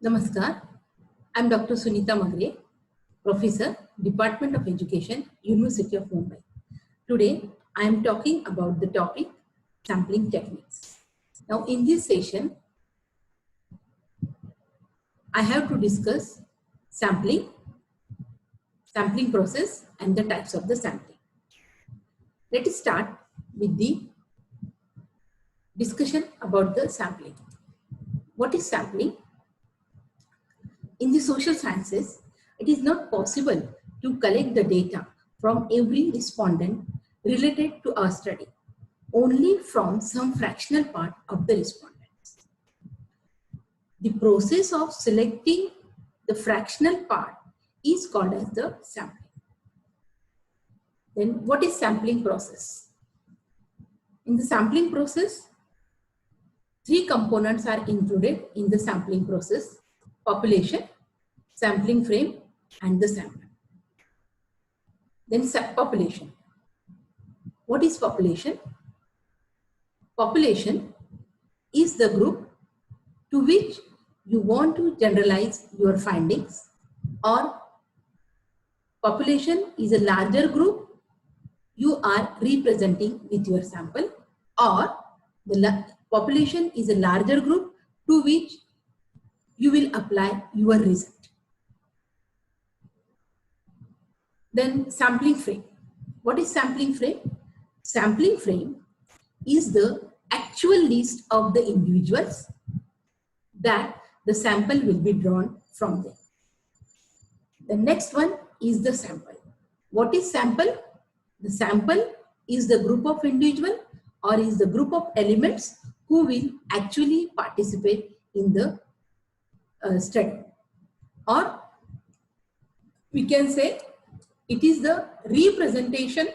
Namaskar. I'm Dr. Sunita Magre, Professor, Department of Education, University of Mumbai. Today, I am talking about the topic sampling techniques. Now, in this session, I have to discuss sampling process, and the types of the sampling. Let us start with the discussion about the sampling. What is sampling? In the social sciences, it is not possible to collect the data from every respondent related to our study, only from some fractional part of the respondents. The process of selecting the fractional part is called as the sampling. Then what is sampling process? In the sampling process, three components are included in the sampling process: population, sampling frame, and the sample. Then population. What is population? Population is the group to which you want to generalize your findings, or population is a larger group you are representing with your sample, or the population is a larger group to which you will apply your result. Then sampling frame. What is sampling frame? Sampling frame is the actual list of the individuals that the sample will be drawn from them. The next one is the sample. What is sample? The sample is the group of individual or is the group of elements who will actually participate in the study, or we can say it is the representation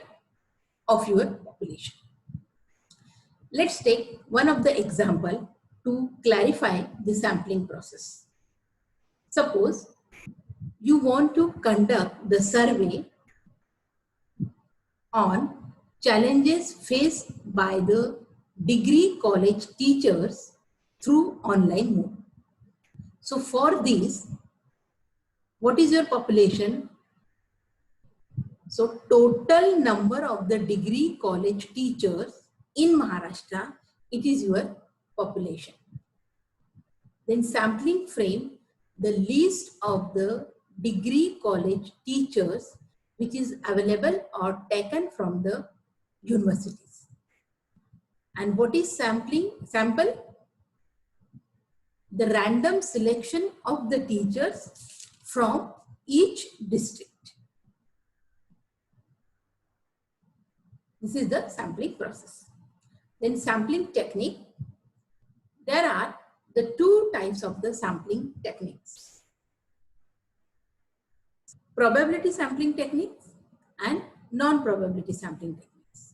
of your population. Let's take one of the example to clarify the sampling process. Suppose you want to conduct the survey on challenges faced by the degree college teachers through online mode. So for this, what is your population? So total number of the degree college teachers in Maharashtra, it is your population. Then sampling frame, the list of the degree college teachers which is available or taken from the universities. And what is sampling? Sample? The random selection of the teachers from each district. This is the sampling process. Then sampling technique. There are the two types of the sampling techniques: probability sampling techniques and non-probability sampling techniques.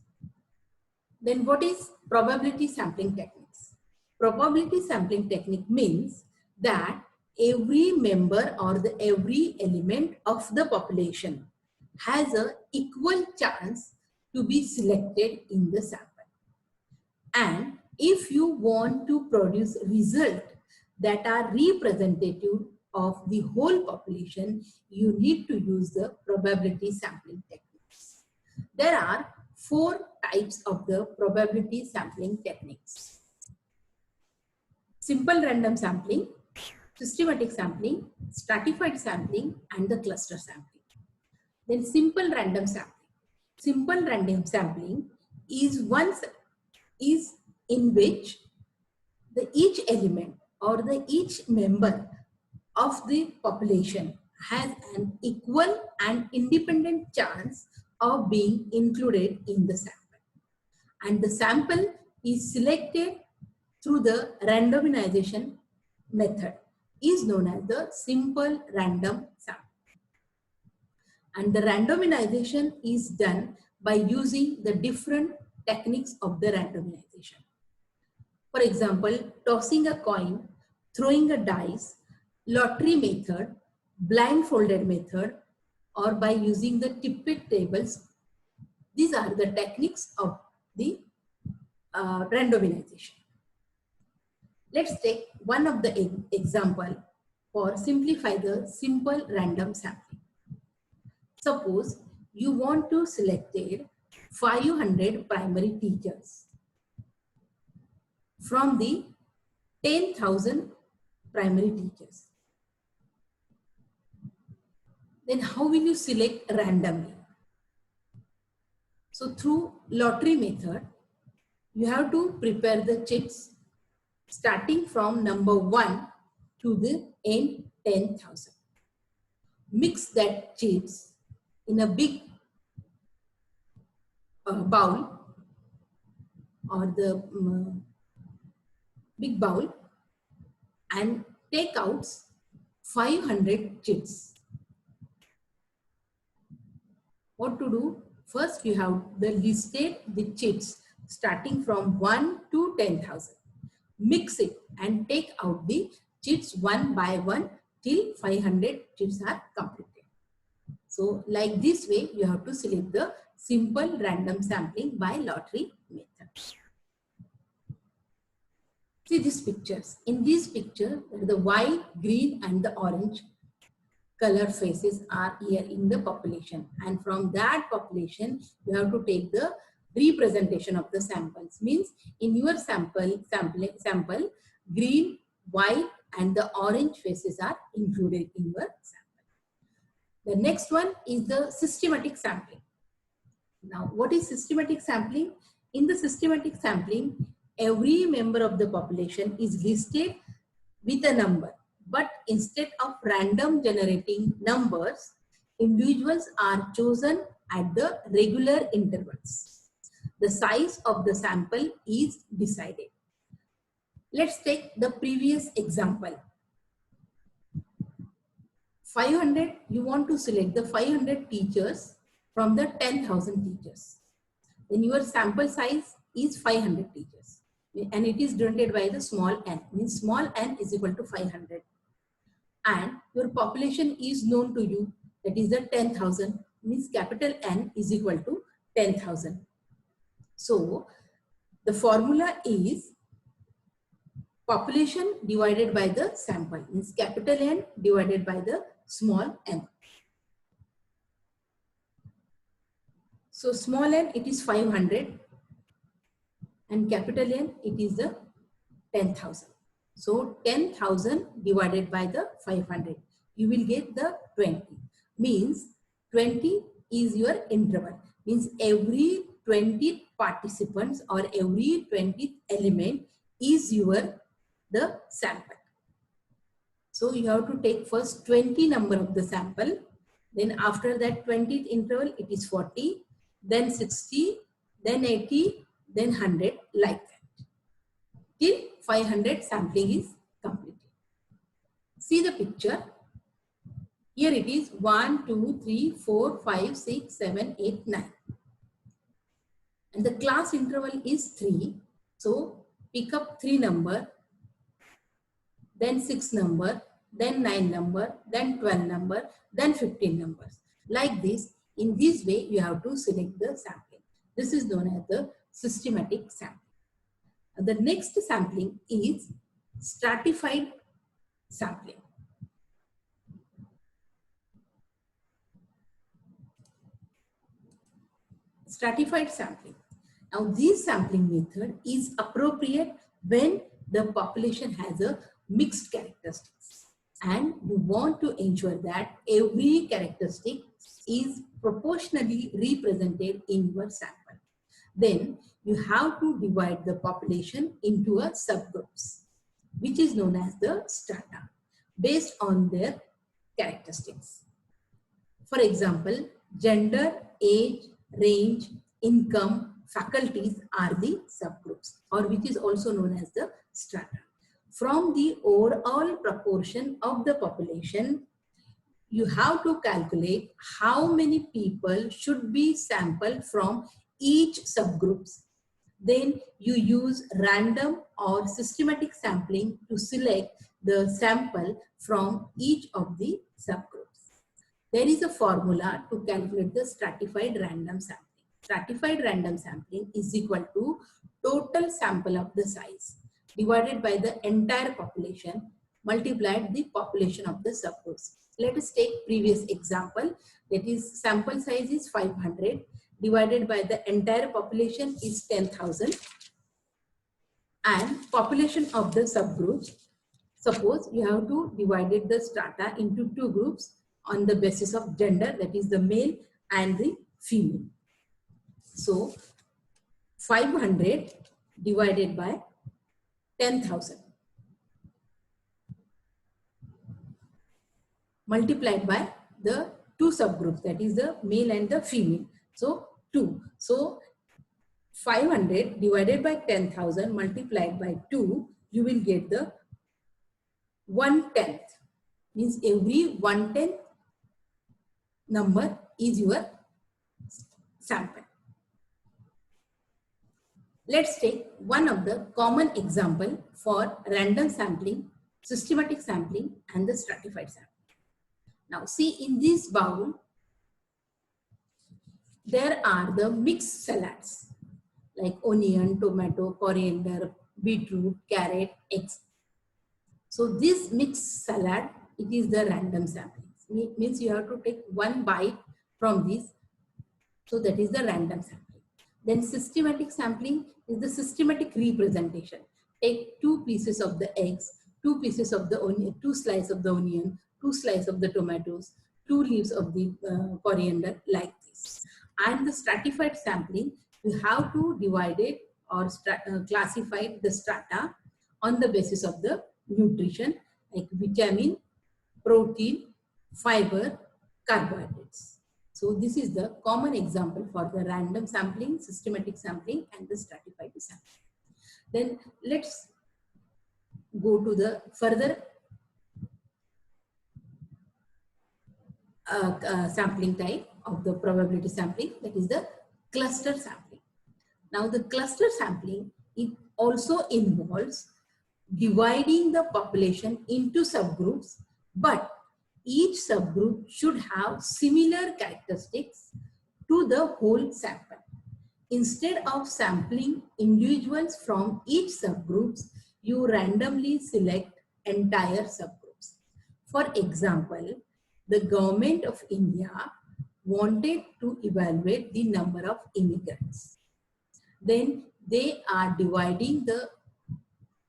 Then what is probability sampling techniques? Probability sampling technique means that every member or every element of the population has an equal chance to be selected in the sample. And if you want to produce results that are representative of the whole population, you need to use the probability sampling techniques. There are four types of the probability sampling techniques: simple random sampling, systematic sampling, stratified sampling, and the cluster sampling. Then simple random sampling. Simple random sampling is in which each element or each member of the population has an equal and independent chance of being included in the sample. And the sample is selected through the randomization method, is known as the simple random sample. And the randomization is done by using the different techniques of the randomization. For example, tossing a coin, throwing a dice, lottery method, blindfolded method, or by using the tippet tables. These are the techniques of the randomization. Let's take one of the example for simplify the simple random sampling. Suppose you want to select 500 primary teachers from the 10,000 primary teachers. Then how will you select randomly? So through lottery method, you have to prepare the chits starting from number 1 to the end 10,000. Mix that chits in a big bowl or the big bowl and take out 500 chits. What to do? First, you have listed the chits starting from 1 to 10,000. Mix it and take out the chits one by one till 500 chits are completed. So, like this way, you have to select the simple random sampling by lottery method. See these pictures. In these pictures, the white, green, and the orange color faces are here in the population, and from that population you have to take the representation of the samples. Means in your sample green, white, and the orange faces are included in your sample. The next one is the systematic sampling. Now, what is systematic sampling? In the systematic sampling, every member of the population is listed with a number. But instead of random generating numbers, individuals are chosen at the regular intervals. The size of the sample is decided. Let's take the previous example. 500, you want to select the 500 teachers from the 10,000 teachers. Then your sample size is 500 teachers. And it is denoted by the small n. Means small n is equal to 500. And your population is known to you, that is the 10,000, means capital N is equal to 10,000. So the formula is population divided by the sample, means capital N divided by the small n. So small n, it is 500, and capital N, it is the 10,000. So 10,000 divided by the 500, you will get the 20. Means 20 is your interval. Means every 20 participants or every 20th element is the sample. So you have to take first 20 number of the sample. Then after that 20th interval, it is 40, then 60, then 80, then 100, like that. Till 500 sampling is completed. See the picture. Here it is 1, 2, 3, 4, 5, 6, 7, 8, 9. And the class interval is 3. So pick up 3 number, then 6 number, then 9 number, then 12 number, then 15 numbers. Like this, in this way you have to select the sampling. This is known as the systematic sampling. The next sampling is stratified sampling. Stratified sampling. Now, this sampling method is appropriate when the population has a mixed characteristics and you want to ensure that every characteristic is proportionally represented in your sample. Then you have to divide the population into a subgroups, which is known as the strata, based on their characteristics. For example, gender, age, range, income, faculties are the subgroups, or which is also known as the strata. From the overall proportion of the population, you have to calculate how many people should be sampled from each subgroups. Then you use random or systematic sampling to select the sample from each of the subgroups. There is a formula to calculate the stratified random sampling. Stratified random sampling is equal to total sample of the size divided by the entire population multiplied the population of the subgroups. Let us take previous example, that is sample size is 500 divided by the entire population is 10,000 and population of the subgroups. Suppose you have to divide the strata into two groups on the basis of gender, that is the male and the female. So 500 divided by 10,000 multiplied by the two subgroups, that is the male and the female. So 2. So 500 divided by 10,000 multiplied by 2, you will get the 1/10. Means every 1/10 number is your sample. Let's take one of the common example for random sampling, systematic sampling, and the stratified sampling. Now see, in this bowl, there are the mixed salads like onion, tomato, coriander, beetroot, carrot, eggs. So this mixed salad, it is the random sampling. Means you have to take one bite from this. So that is the random sampling. Then systematic sampling is the systematic representation. Take 2 pieces of the eggs, 2 pieces of the onion, 2 slices of the onion, 2 slices of the tomatoes, 2 leaves of the coriander, like this. And the stratified sampling, you have to divide it or classify the strata on the basis of the nutrition like vitamin, protein, fiber, carbohydrates. So this is the common example for the random sampling, systematic sampling, and the stratified sampling. Then let's go to the further sampling type of the probability sampling, that is the cluster sampling. Now the cluster sampling, it also involves dividing the population into subgroups, but each subgroup should have similar characteristics to the whole sample. Instead of sampling individuals from each subgroups, you randomly select entire subgroups. For example, the government of India wanted to evaluate the number of immigrants. Then they are dividing the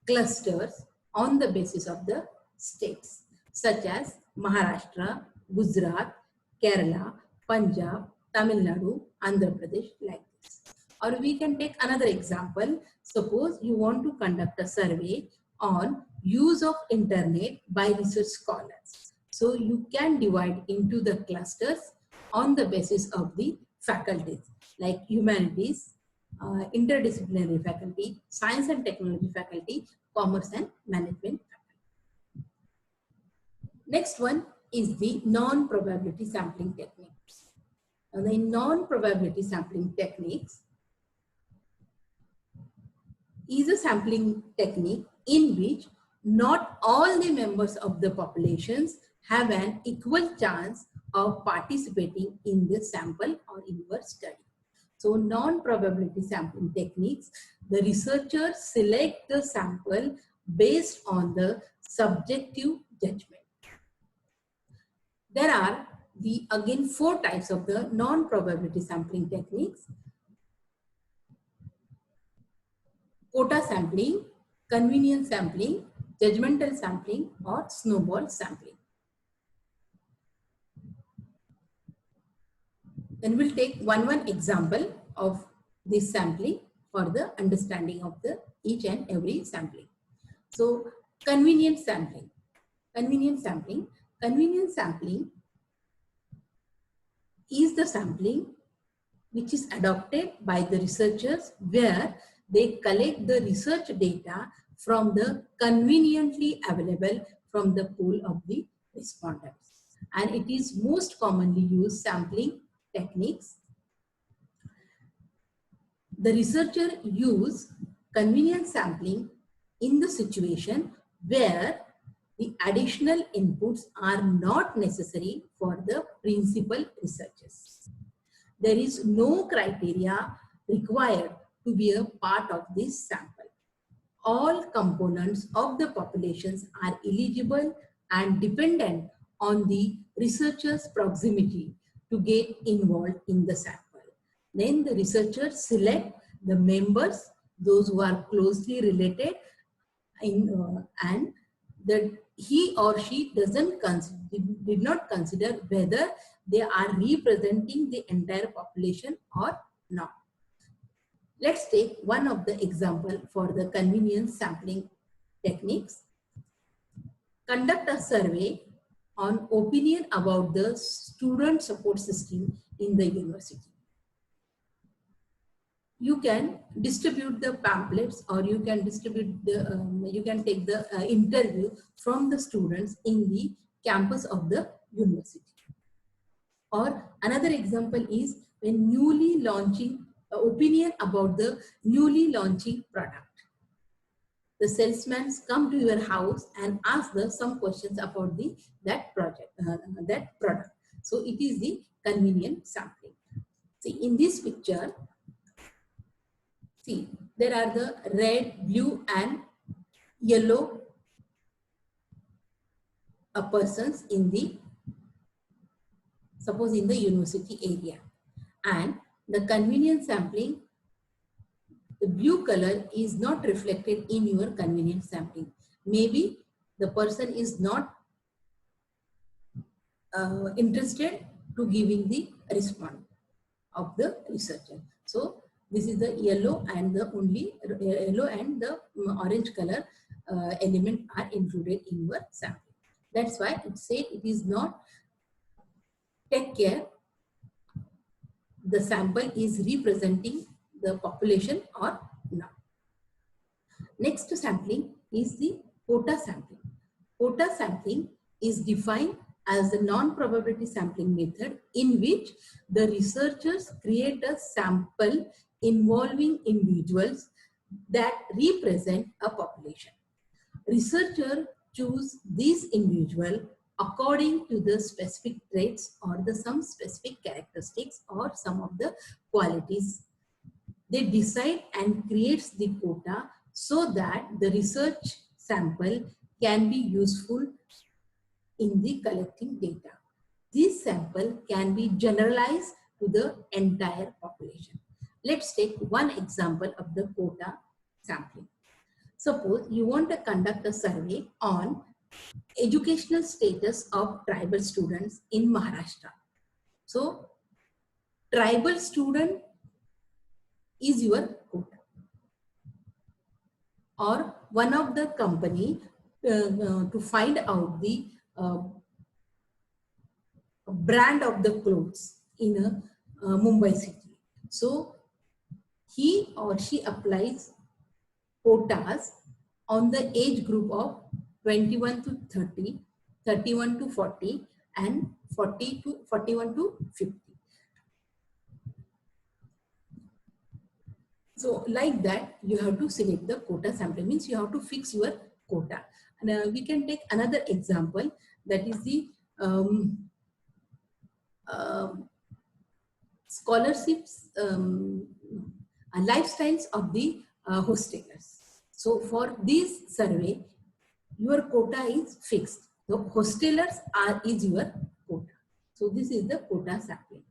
clusters on the basis of the states, such as Maharashtra, Gujarat, Kerala, Punjab, Tamil Nadu, Andhra Pradesh, like this. Or we can take another example. Suppose you want to conduct a survey on use of internet by research scholars. So you can divide into the clusters on the basis of the faculties like humanities, interdisciplinary faculty, science and technology faculty, commerce and management faculty. Next one is the non-probability sampling techniques. Now, the non-probability sampling techniques is a sampling technique in which not all the members of the populations have an equal chance of participating in the sample or in your study. So non-probability sampling techniques, the researchers select the sample based on the subjective judgment. There are again 4 types of the non-probability sampling techniques: quota sampling, convenience sampling, judgmental sampling, or snowball sampling. Then we'll take one example of this sampling for the understanding of the each and every sampling. So convenience sampling. Convenience sampling is the sampling which is adopted by the researchers, where they collect the research data from the conveniently available from the pool of the respondents. And it is most commonly used sampling techniques. The researcher use convenience sampling in the situation where the additional inputs are not necessary for the principal researchers. There is no criteria required to be a part of this sample. all components of the populations are eligible and dependent on the researcher's proximity to get involved in the sample. Then the researchers select the members, those who are closely related, and that he or she did not consider whether they are representing the entire population or not. Let's take one of the example for the convenience sampling techniques. Conduct a survey on opinion about the student support system in the university. You can distribute the pamphlets, or you can distribute the, you can take the interview from the students in the campus of the university. Or another example is when newly launching opinion about the newly launching product. The salesmen come to your house and ask some questions about that product. So it is the convenient sampling. See, in this picture, see, there are the red, blue, and yellow persons in the, suppose in the university area. And the convenience sampling, the blue color is not reflected in your convenience sampling. Maybe the person is not interested to giving the response of the researcher. So this is the yellow and the only yellow and the orange color element are included in your sample. That's why it said it is not take care the sample is representing the population or not. Next sampling is the quota sampling. Quota sampling is defined as the non-probability sampling method in which the researchers create a sample involving individuals that represent a population. Researchers choose these individuals according to the specific traits or some specific characteristics or some of the qualities. They decide and creates the quota so that the research sample can be useful in the collecting data. This sample can be generalized to the entire population. Let's take one example of the quota sampling. Suppose you want to conduct a survey on educational status of tribal students in Maharashtra. So, tribal student is your quota. Or one of the company to find out the brand of the clothes in Mumbai city. So, he or she applies quotas on the age group of 21 to 30, 31 to 40, and 41 to 50. So like that, you have to select the quota sample, means you have to fix your quota. And we can take another example, that is the scholarships, lifestyles of the hostelers. So for this survey, your quota is fixed. The hostelers is your quota. So this is the quota sampling.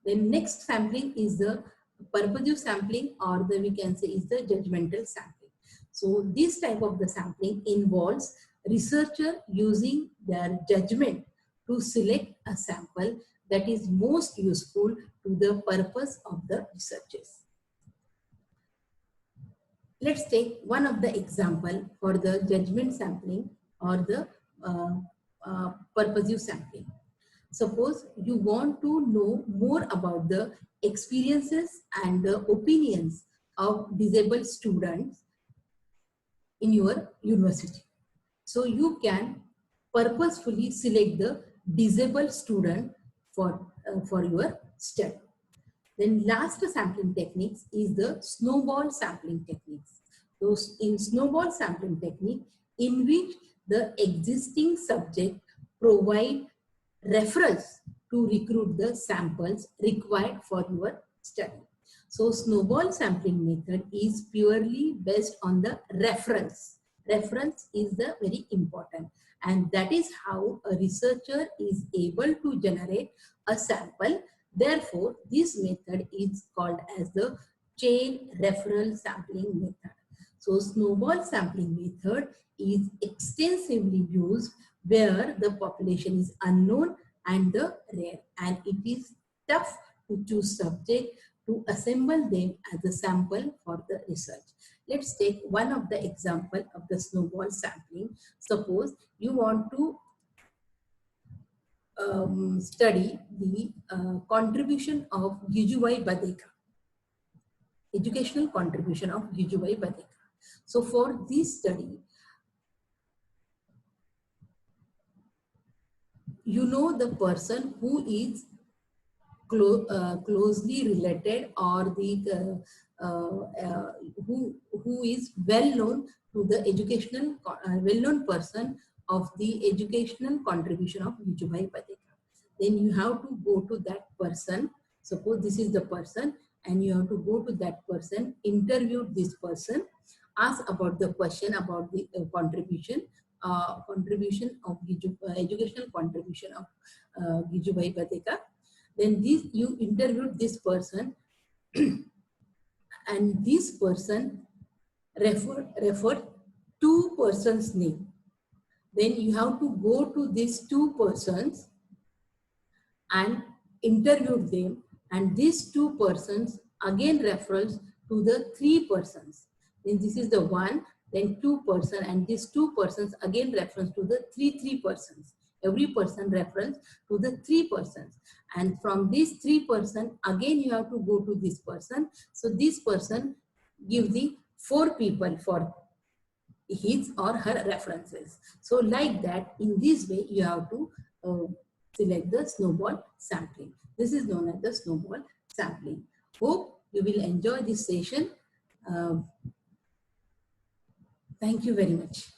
Then next sampling is the purposive sampling, or we can say is the judgmental sampling. So this type of the sampling involves researcher using their judgment to select a sample that is most useful to the purpose of the researchers. Let's take one of the example for the judgment sampling or the purposive sampling. Suppose you want to know more about the experiences and the opinions of disabled students in your university. So you can purposefully select the disabled student for your study. Then last sampling techniques is the snowball sampling techniques. Those in snowball sampling technique, in which the existing subject provide referrals to recruit the samples required for your study. So snowball sampling method is purely based on the reference. Reference is the very important, and that is how a researcher is able to generate a sample. Therefore, this method is called as the chain referral sampling method. So snowball sampling method is extensively used where the population is unknown and the rare, and it is tough to choose subject to assemble them as a sample for the research. Let's take one of the example of the snowball sampling. Suppose you want to study the contribution of Gijubai Badeka, educational contribution of Gijubai Badeka. So for this study, you know the person who is closely related, or the who is well known to the educational well known person of the educational contribution of Gijubai Badeka. Then you have to go to that person. Suppose this is the person, and you have to go to that person, interview this person, ask about the question about the contribution of educational contribution of Gijubai Badeka. Then this, you interviewed this person and this person referred two persons' name. Then you have to go to these two persons and interview them, and these two persons again refers to the three persons. Then this is the one, then two person, and these two persons again reference to the three persons. Every person reference to the three persons, and from these three person again you have to go to this person. So this person give the four people for his or her references. So like that, in this way you have to select the snowball sampling. This is known as the snowball sampling. Hope you will enjoy this session. Thank you very much.